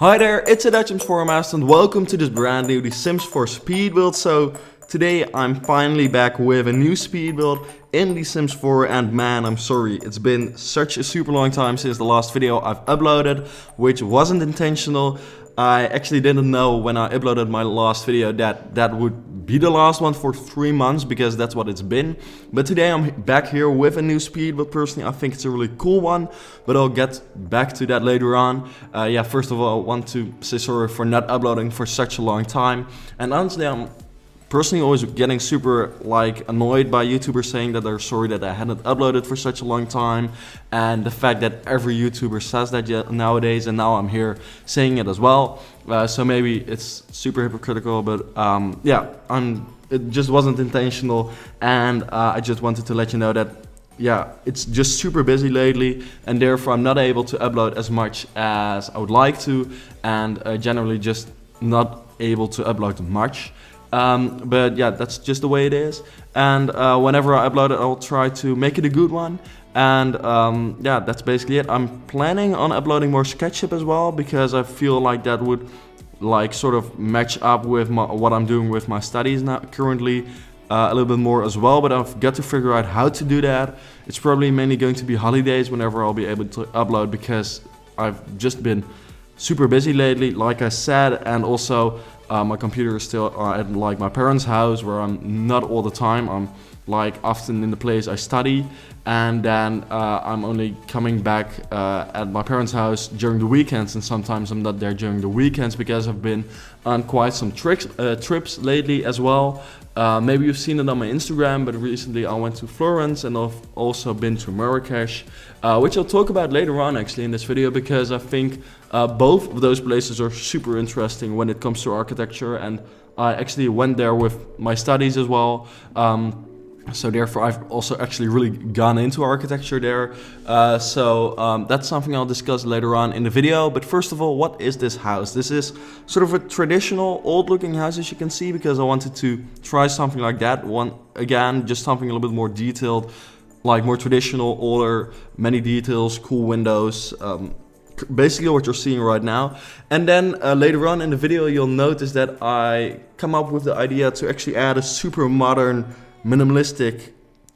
Hi there, it's a Dutch Forum and welcome to this brand new The Sims 4 speed build. So today I'm finally back with a new speed build in The Sims 4, and man, I'm sorry, it's been such a super long time since the last video I've uploaded, which wasn't intentional. I actually didn't know when I uploaded my last video that that would be the last one for 3 months, because that's what it's been. But today I'm back here with a new speed build. Personally, I think it's a really cool one, but I'll get back to that later on. Yeah, first of all, I want to say sorry for not uploading for such a long time. And honestly, I'm personally always getting super annoyed by YouTubers saying that they're sorry that I hadn't uploaded for such a long time, and the fact that every YouTuber says that nowadays, and now I'm here saying it as well. So maybe it's super hypocritical, but yeah, it just wasn't intentional, and I just wanted to let you know that yeah, it's just super busy lately, and therefore I'm not able to upload as much as I would like to, and generally just not able to upload much. But yeah, that's just the way it is, and whenever I upload it, I'll try to make it a good one. And yeah, that's basically it. I'm planning on uploading more SketchUp as well, because I feel like that would sort of match up with what I'm doing with my studies now currently a little bit more as well, but I've got to figure out how to do that. It's probably mainly going to be holidays whenever I'll be able to upload, because I've just been super busy lately, like I said, and also my computer is still at my parents' house, where I'm not all the time. I'm often in the place I study, and then I'm only coming back at my parents' house during the weekends, and sometimes I'm not there during the weekends because I've been on quite some trips lately as well. Maybe you've seen it on my Instagram, but recently I went to Florence, and I've also been to Marrakesh, which I'll talk about later on actually in this video, because I think both of those places are super interesting when it comes to architecture, and I actually went there with my studies as well. So therefore I've also actually really gone into architecture there. So that's something I'll discuss later on in the video. But first of all, what is this house? This is sort of a traditional old looking house, as you can see, because I wanted to try something like that one again, just something a little bit more detailed, more traditional, older, many details, cool windows, basically what you're seeing right now. And then later on in the video you'll notice that I come up with the idea to actually add a super modern, minimalistic,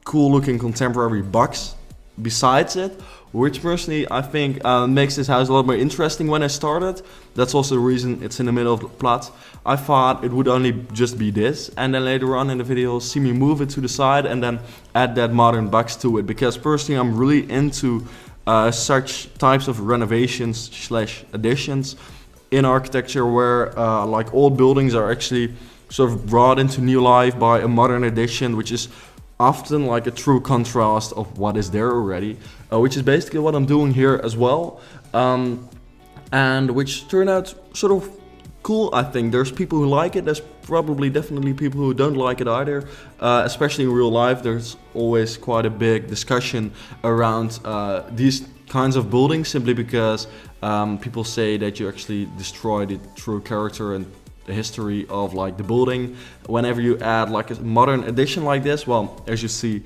cool looking contemporary box besides it, which personally I think makes this house a lot more interesting. When I started, that's also the reason it's in the middle of the plot. I thought it would only just be this, and then later on in the video you'll see me move it to the side and then add that modern box to it, because personally I'm really into such types of renovations / additions in architecture, where old buildings are actually sort of brought into new life by a modern addition, which is often a true contrast of what is there already, which is basically what I'm doing here as well, and which turned out sort of cool. I think there's people who like it. There's probably definitely people who don't like it either, especially in real life. There's always quite a big discussion around these kinds of buildings, simply because people say that you actually destroy the true character and the history of the building whenever you add a modern addition like this. Well, as you see,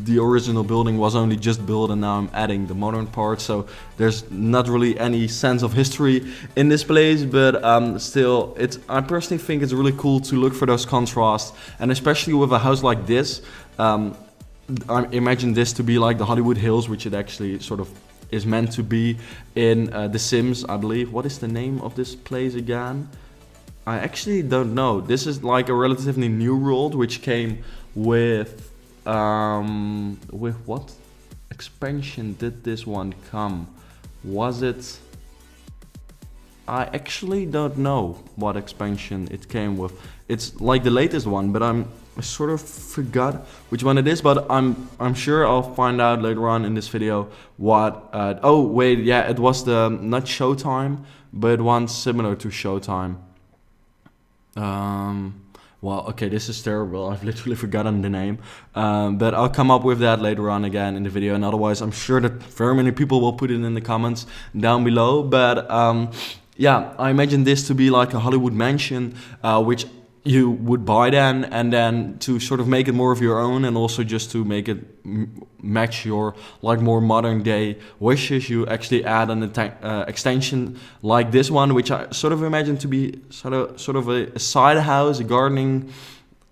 the original building was only just built, and now I'm adding the modern part, so there's not really any sense of history in this place. But still, I personally think it's really cool to look for those contrasts, and especially with a house like this. I imagine this to be the Hollywood Hills, which it actually sort of is meant to be in The Sims, I believe. What is the name of this place again? I actually don't know. This is a relatively new world, which came with what expansion did this one come? Was it? I actually don't know what expansion it came with. It's the latest one, but I sort of forgot which one it is. But I'm sure I'll find out later on in this video what. Oh wait, yeah, it was not Showtime, but one similar to Showtime. Well, okay, this is terrible. I've literally forgotten the name, but I'll come up with that later on again in the video, and otherwise I'm sure that very many people will put it in the comments down below. But yeah, I imagine this to be a Hollywood mansion, which you would buy then, and then to sort of make it more of your own, and also just to make it match your like more modern day wishes, you actually add an extension like this one, which I sort of imagine to be sort of a side house, a gardening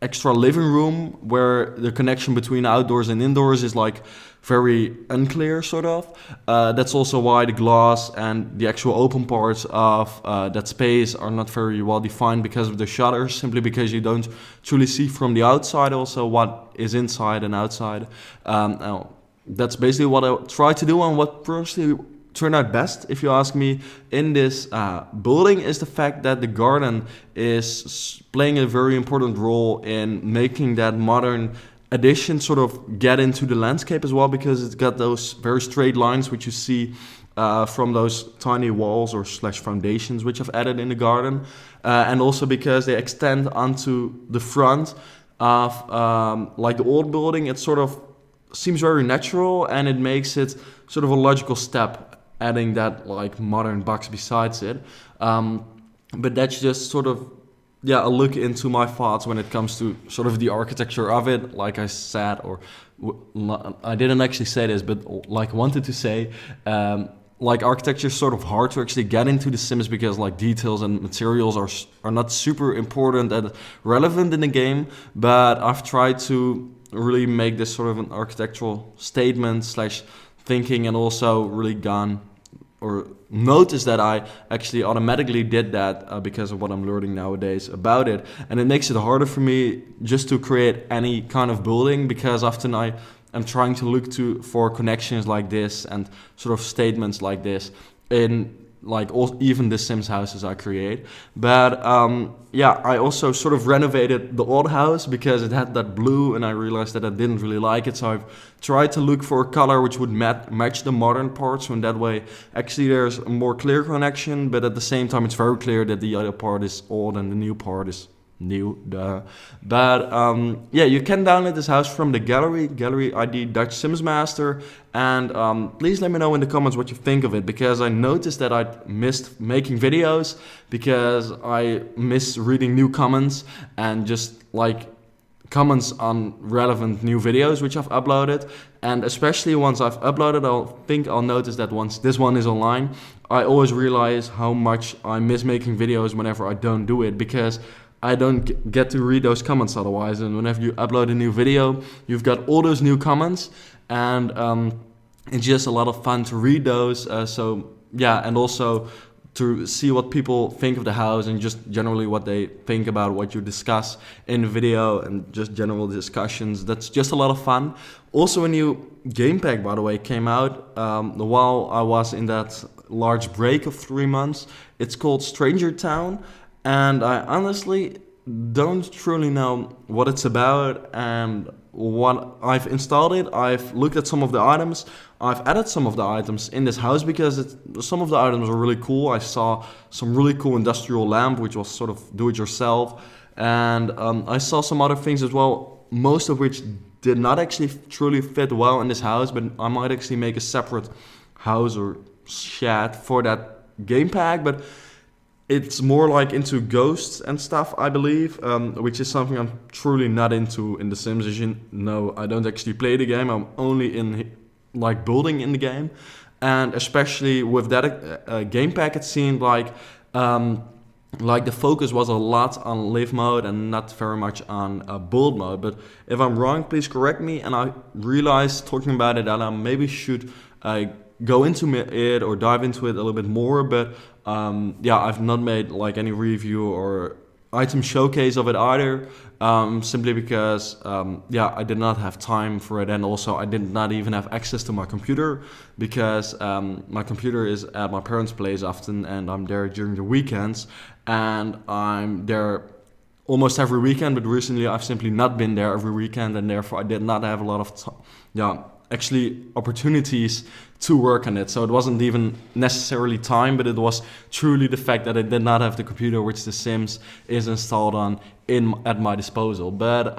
extra living room, where the connection between outdoors and indoors is like very unclear, sort of. That's also why the glass and the actual open parts of that space are not very well defined because of the shutters, simply because you don't truly see from the outside also what is inside and outside. Now, that's basically what I try to do, and what personally turned out best, if you ask me, in this building, is the fact that the garden is playing a very important role in making that modern addition sort of get into the landscape as well, because it's got those very straight lines which you see from those tiny walls or slash foundations which I've added in the garden, and also because they extend onto the front of like the old building. It sort of seems very natural, and it makes it sort of a logical step, adding that like modern box besides it. But that's just sort of a look into my thoughts when it comes to sort of the architecture of it. Like I said, or I didn't actually say this, but like wanted to say, like architecture is sort of hard to actually get into The Sims, because like details and materials are not super important and relevant in the game. But I've tried to really make this sort of an architectural statement slash thinking, and also really gone or noticed that I actually automatically did that because of what I'm learning nowadays about it. And it makes it harder for me just to create any kind of building, because often I am trying to look for connections like this and sort of statements like this in like even the Sims houses I create. But I also sort of renovated the old house because it had that blue, and I realized that I didn't really like it. So I've tried to look for a color which would match the modern parts, so in that way actually there's a more clear connection, but at the same time it's very clear that the other part is old and the new part is new. But you can download this house from the gallery ID Dutch Sims Master, and please let me know in the comments what you think of it, because I noticed that I missed making videos because I miss reading new comments and just like comments on relevant new videos which I've uploaded. And especially once I've uploaded, I'll notice that once this one is online, I always realize how much I miss making videos whenever I don't do it, because I don't get to read those comments otherwise. And whenever you upload a new video, you've got all those new comments, and it's just a lot of fun to read those. And also to see what people think of the house, and just generally what they think about what you discuss in the video, and just general discussions. That's just a lot of fun. Also, a new game pack, by the way, came out while I was in that large break of 3 months. It's called Stranger Town. And I honestly don't truly know what it's about and what I've installed it. I've looked at some of the items. I've added some of the items in this house because some of the items are really cool. I saw some really cool industrial lamp, which was sort of do-it-yourself. And I saw some other things as well, most of which did not actually truly fit well in this house. But I might actually make a separate house or shed for that game pack. But it's more like into ghosts and stuff, I believe, which is something I'm truly not into in The Sims. As you know, I don't actually play the game. I'm only in like building in the game, and especially with that game pack, it seemed like the focus was a lot on live mode and not very much on build mode. But if I'm wrong, please correct me. And I realized talking about it that I maybe should go into it or dive into it a little bit more. But I've not made like any review or item showcase of it either, simply because I did not have time for it, and also I did not even have access to my computer, because my computer is at my parents' place often, and I'm there during the weekends, and I'm there almost every weekend. But recently I've simply not been there every weekend, and therefore I did not have a lot of opportunities to work on it. So it wasn't even necessarily time, but it was truly the fact that I did not have the computer which The Sims is installed on at my disposal. But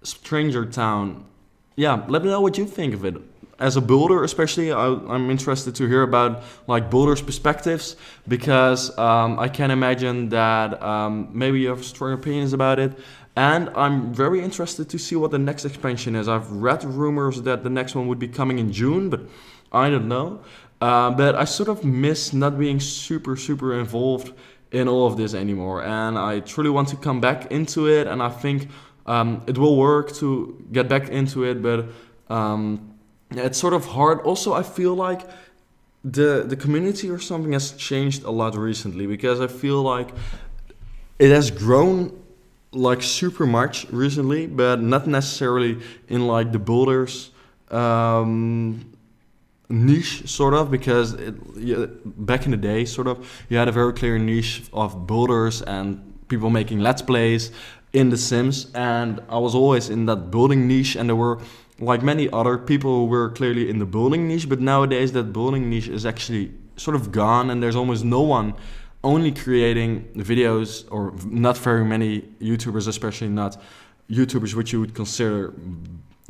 Stranger Town, let me know what you think of it. as a builder especially, I'm interested to hear about like builders' perspectives, because I can imagine that maybe you have strong opinions about it. And I'm very interested to see what the next expansion is. I've read rumors that the next one would be coming in June, but I don't know. But I sort of miss not being super involved in all of this anymore. And I truly want to come back into it. And I think it will work to get back into it. But it's sort of hard. Also, I feel like the community or something has changed a lot recently, because I feel like it has grown like super much recently, but not necessarily in like the builders niche sort of, because back in the day sort of you had a very clear niche of builders and people making let's plays in The Sims, and I was always in that building niche, and there were like many other people who were clearly in the building niche, but nowadays that building niche is actually sort of gone, and there's almost no one only creating videos, or not very many YouTubers, especially not YouTubers which you would consider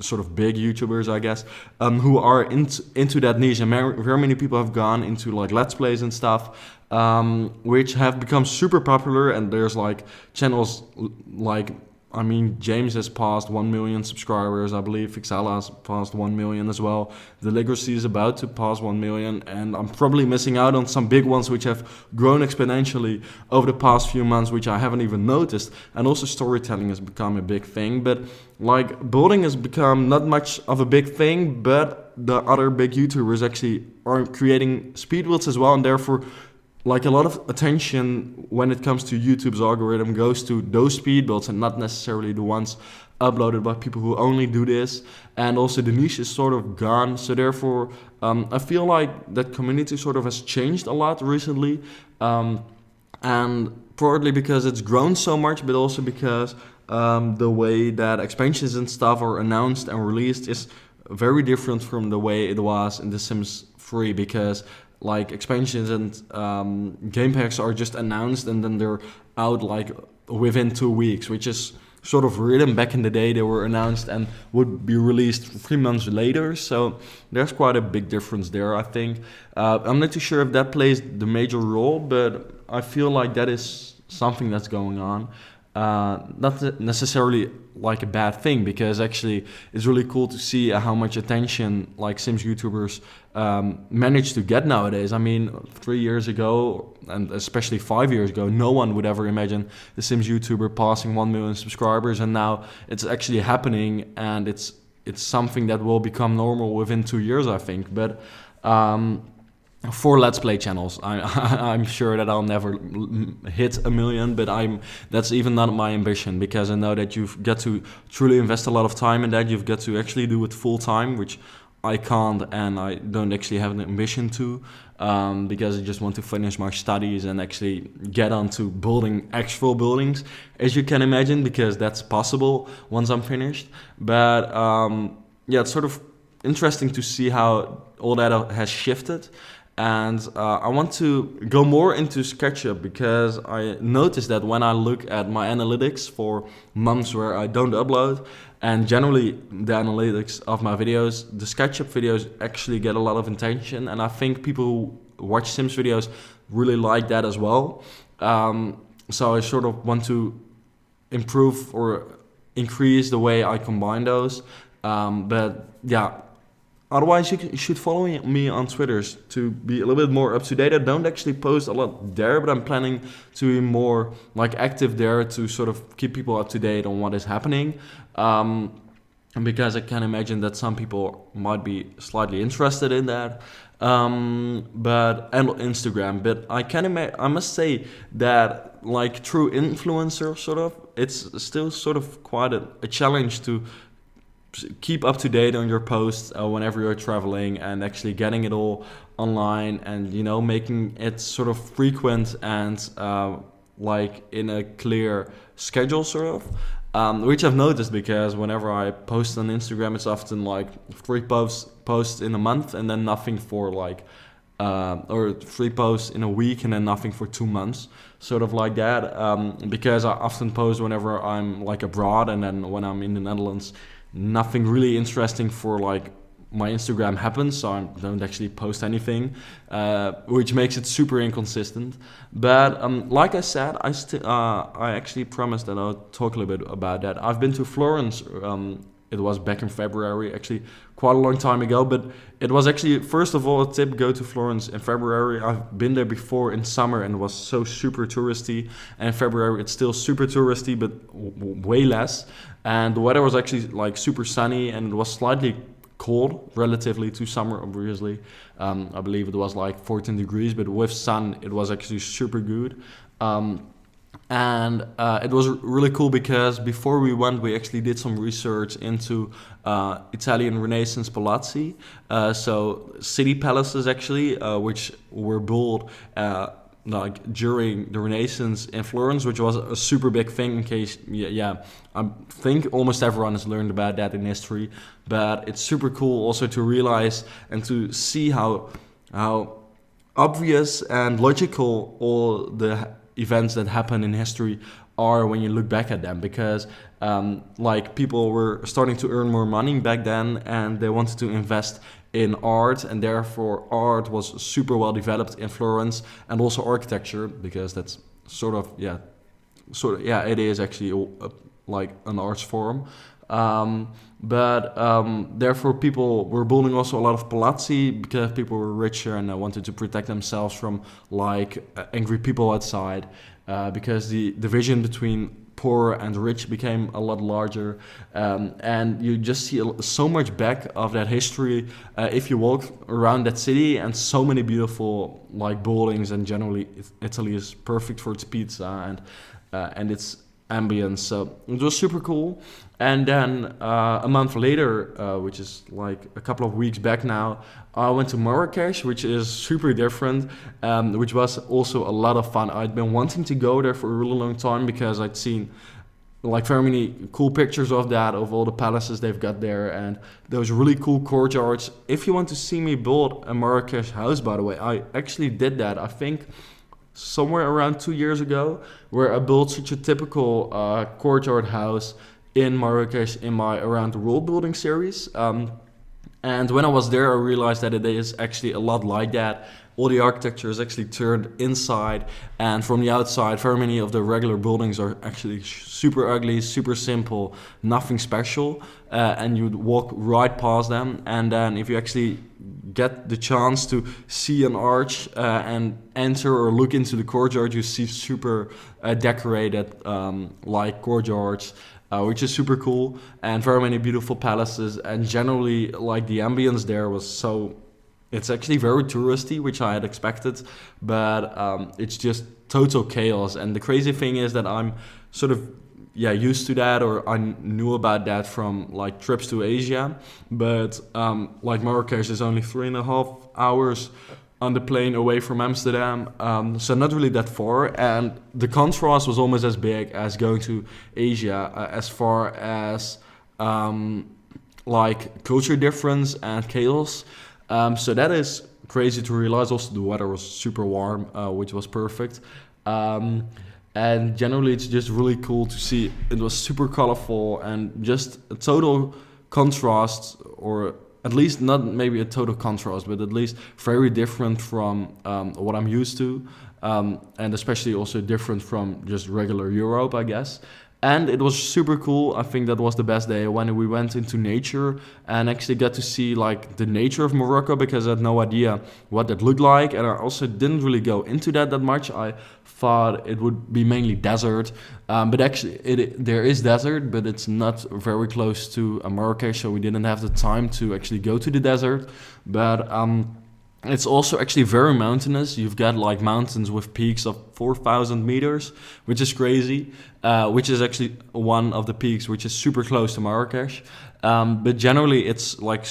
sort of big YouTubers, I guess, who are into that niche. And very many people have gone into like Let's Plays and stuff, which have become super popular. And there's like channels like, I mean, James has passed 1 million subscribers. I believe Fixala has passed 1 million as well. The Legacy is about to pass 1 million. And I'm probably missing out on some big ones which have grown exponentially over the past few months, which I haven't even noticed. And also storytelling has become a big thing. But like building has become not much of a big thing, but the other big YouTubers actually are creating speed builds as well. And therefore, like a lot of attention when it comes to YouTube's algorithm goes to those speed builds and not necessarily the ones uploaded by people who only do this. And also the niche is sort of gone. So therefore, I feel like that community sort of has changed a lot recently. And partly because it's grown so much, but also because the way that expansions and stuff are announced and released is very different from the way it was in The Sims 3, because like expansions and game packs are just announced and then they're out like within 2 weeks, which is sort of weird. And back in the day they were announced and would be released 3 months later. So there's quite a big difference there, I think. I'm not too sure if that plays the major role, but I feel like that is something that's going on. Not necessarily like a bad thing, because actually it's really cool to see how much attention like Sims YouTubers manage to get nowadays. I mean, 3 years ago, and especially 5 years ago, no one would ever imagine the Sims YouTuber passing 1 million subscribers, and now it's actually happening, and it's something that will become normal within 2 years, I think. But for Let's Play channels, I'm sure that I'll never hit 1 million, but that's even not my ambition, because I know that you've got to truly invest a lot of time in that. You've got to actually do it full time, which I can't, and I don't actually have an ambition to, because I just want to finish my studies and actually get onto building actual buildings, as you can imagine, because that's possible once I'm finished. But yeah, it's sort of interesting to see how all that has shifted. And I want to go more into SketchUp, because I noticed that when I look at my analytics for months where I don't upload, and generally the analytics of my videos, the SketchUp videos actually get a lot of attention, and I think people who watch Sims videos really like that as well. So I sort of want to improve or increase the way I combine those. But yeah. Otherwise, you should follow me on Twitter to be a little bit more up to date. I don't actually post a lot there, but I'm planning to be more like active there to sort of keep people up to date on what is happening. Because I can imagine that some people might be slightly interested in that. And Instagram, but I must say that like true influencer sort of, it's still sort of quite a challenge to keep up to date on your posts whenever you're traveling, and actually getting it all online, and making it sort of frequent and like in a clear schedule sort of, which I've noticed, because whenever I post on Instagram, it's often like 3 posts in a month, and then nothing for like or 3 posts in a week, and then nothing for 2 months, sort of like that, because I often post whenever I'm like abroad, and then when I'm in the Netherlands, nothing really interesting for like my Instagram happens, so I don't actually post anything, which makes it super inconsistent. But like I said, I actually promised that I'll talk a little bit about that. I've been to Florence. It was back in February, actually quite a long time ago. But it was actually, first of all, a tip: go to Florence in February. I've been there before in summer and it was so super touristy. And in February it's still super touristy, but way less. And the weather was actually like super sunny, and it was slightly cold relatively to summer, obviously. I believe it was like 14 degrees, but with sun it was actually super good. And it was really cool because before we went, we actually did some research into Italian Renaissance palazzi, so city palaces actually, which were built like during the Renaissance in Florence, which was a super big thing. In case, I think almost everyone has learned about that in history, but it's super cool also to realize and to see how obvious and logical all the events that happen in history are when you look back at them, because like people were starting to earn more money back then and they wanted to invest in art, and therefore art was super well developed in Florence, and also architecture, because that's it is actually like an arts form. Therefore people were building also a lot of palazzi because people were richer and wanted to protect themselves from like angry people outside, because the division between poor and rich became a lot larger, and you just see so much back of that history if you walk around that city, and so many beautiful like buildings, and generally Italy is perfect for its pizza and its ambience. So it was super cool. And then a month later, which is like a couple of weeks back now, I went to Marrakesh, which is super different, which was also a lot of fun. I'd been wanting to go there for a really long time because I'd seen like very many cool pictures of all the palaces they've got there, and those really cool courtyards. If you want to see me build a Marrakesh house, by the way, I actually did that, I think somewhere around 2 years ago, where I built such a typical courtyard house in Marrakesh in my Around the World building series. And when I was there, I realized that it is actually a lot like that. All the architecture is actually turned inside, and from the outside, very many of the regular buildings are actually super ugly, super simple, nothing special, and you'd walk right past them. And then if you actually get the chance to see an arch and enter or look into the courtyard, you see super decorated like courtyards, which is super cool, and very many beautiful palaces. And generally, like, the ambience there was so, it's actually very touristy, which I had expected, but it's just total chaos. And the crazy thing is that I'm sort of used to that, or I knew about that from like trips to Asia, but like Marrakesh is only 3.5 hours on the plane away from Amsterdam, so not really that far, and the contrast was almost as big as going to Asia, as far as like culture difference and chaos. So that is crazy to realize. Also, the weather was super warm, which was perfect. And generally, it's just really cool to see. It was super colorful and just a total contrast, or at least not maybe a total contrast, but at least very different from what I'm used to. And especially also different from just regular Europe, I guess. And it was super cool. I think that was the best day when we went into nature and actually got to see like the nature of Morocco, because I had no idea what that looked like. And I also didn't really go into that much. I thought it would be mainly desert. But actually there is desert, but it's not very close to Marrakesh. So we didn't have the time to actually go to the desert. But it's also actually very mountainous. You've got like mountains with peaks of 4,000 meters, which is crazy, which is actually one of the peaks which is super close to Marrakesh. But generally it's like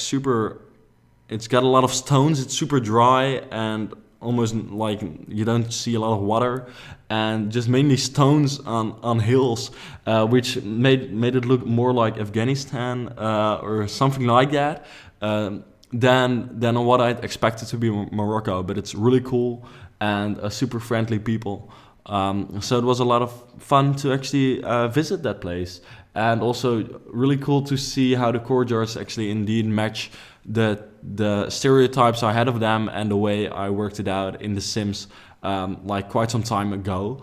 it's got a lot of stones, it's super dry, and almost like you don't see a lot of water, and just mainly stones on hills, which made it look more like Afghanistan or something like that. Than what I'd expected to be Morocco, but it's really cool and super friendly people. So it was a lot of fun to actually visit that place, and also really cool to see how the courtyards actually indeed match the stereotypes I had of them and the way I worked it out in The Sims like quite some time ago.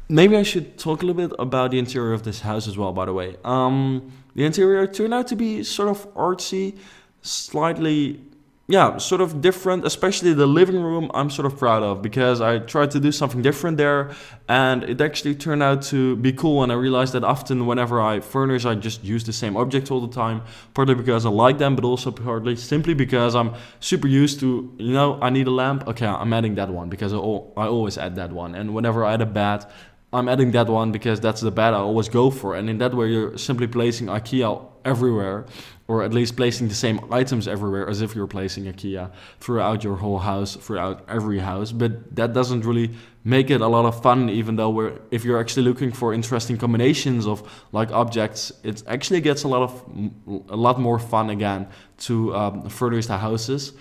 Maybe I should talk a little bit about the interior of this house as well, by the way. The interior turned out to be sort of artsy, slightly, yeah, sort of different, especially the living room I'm sort of proud of because I tried to do something different there and it actually turned out to be cool, and I realized that often whenever I furnish I just use the same objects all the time, partly because I like them but also partly simply because I'm super used to, you know, I need a lamp, okay, I'm adding that one because I always add that one, and whenever I add a bed I'm adding that one because that's the bed I always go for, and in that way you're simply placing IKEA everywhere, or at least placing the same items everywhere as if you're placing IKEA throughout your whole house, throughout every house. But that doesn't really make it a lot of fun, even though if you're actually looking for interesting combinations of like objects, it actually gets a lot more fun again to furnish the houses.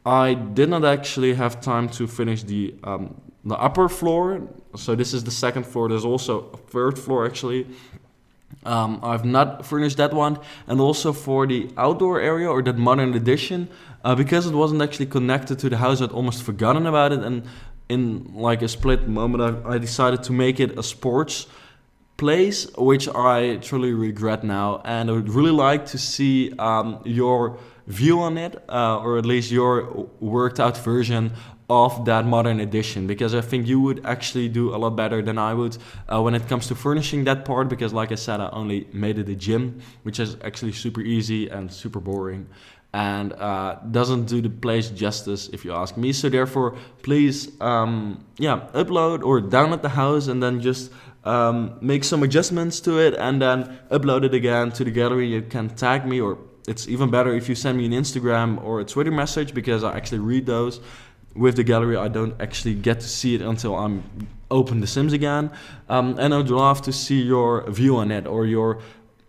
I did not actually have time to finish the upper floor, so this is the second floor. There's also a third floor actually. I've not furnished that one, and also for the outdoor area or that modern addition, because it wasn't actually connected to the house, I'd almost forgotten about it, and in like a split moment I decided to make it a sports place, which I truly regret now, and I would really like to see your view on it, or at least your worked out version of that modern edition, because I think you would actually do a lot better than I would when it comes to furnishing that part, because like I said, I only made it a gym, which is actually super easy and super boring and doesn't do the place justice if you ask me. So therefore, please upload or download the house and then just make some adjustments to it and then upload it again to the gallery. You can tag me, or it's even better if you send me an Instagram or a Twitter message, because I actually read those. With the gallery, I don't actually get to see it until I'm open The Sims again. And I'd love to see your view on it or your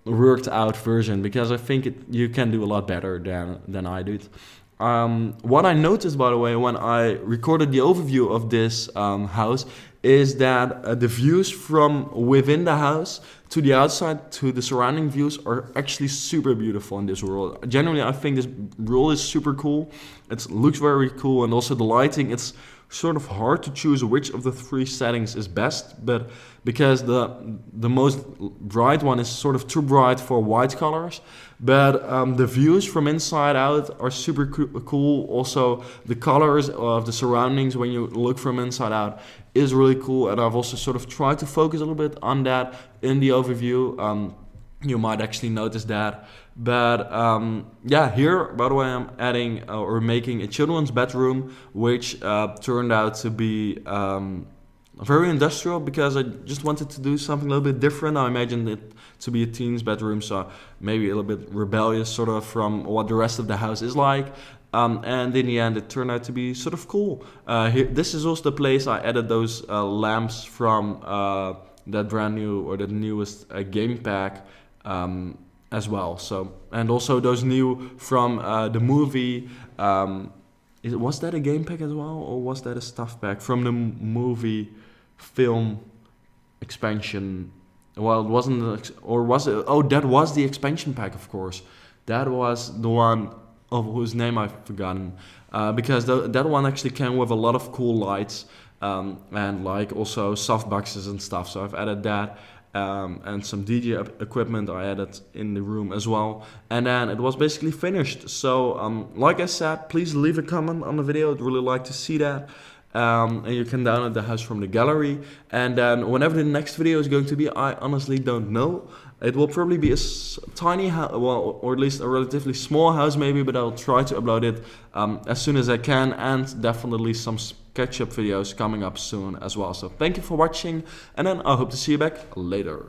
worked out version, because I think you can do a lot better than I did. What I noticed, by the way, when I recorded the overview of this house, is that the views from within the house to the outside, to the surrounding views, are actually super beautiful in this world. Generally, I think this world is super cool. It looks very cool, and also the lighting, it's sort of hard to choose which of the three settings is best, but because the most bright one is sort of too bright for white colors, but the views from inside out are super cool. Also, the colors of the surroundings when you look from inside out is really cool, and I've also sort of tried to focus a little bit on that in the overview. You might actually notice that. But here, by the way, I'm adding or making a children's bedroom, which turned out to be very industrial, because I just wanted to do something a little bit different. I imagined it to be a teen's bedroom, so maybe a little bit rebellious sort of from what the rest of the house is like. And in the end, it turned out to be sort of cool. This is also the place I added those lamps from that brand new, or the newest game pack as well. So, and also those new from the movie. Was that a game pack as well, or was that a stuff pack from the movie film expansion? Well, it wasn't, or was it? Oh, that was the expansion pack, of course. That was the one of whose name I've forgotten, because that one actually came with a lot of cool lights and like also soft boxes and stuff. So I've added that. And some DJ equipment I added in the room as well. And then it was basically finished. So like I said, please leave a comment on the video. I'd really like to see that. And you can download the house from the gallery. And then whenever the next video is going to be, I honestly don't know. It will probably be a tiny house, well, or at least a relatively small house maybe, but I'll try to upload it as soon as I can, and definitely some catch-up videos coming up soon as well. So thank you for watching, and then I hope to see you back later.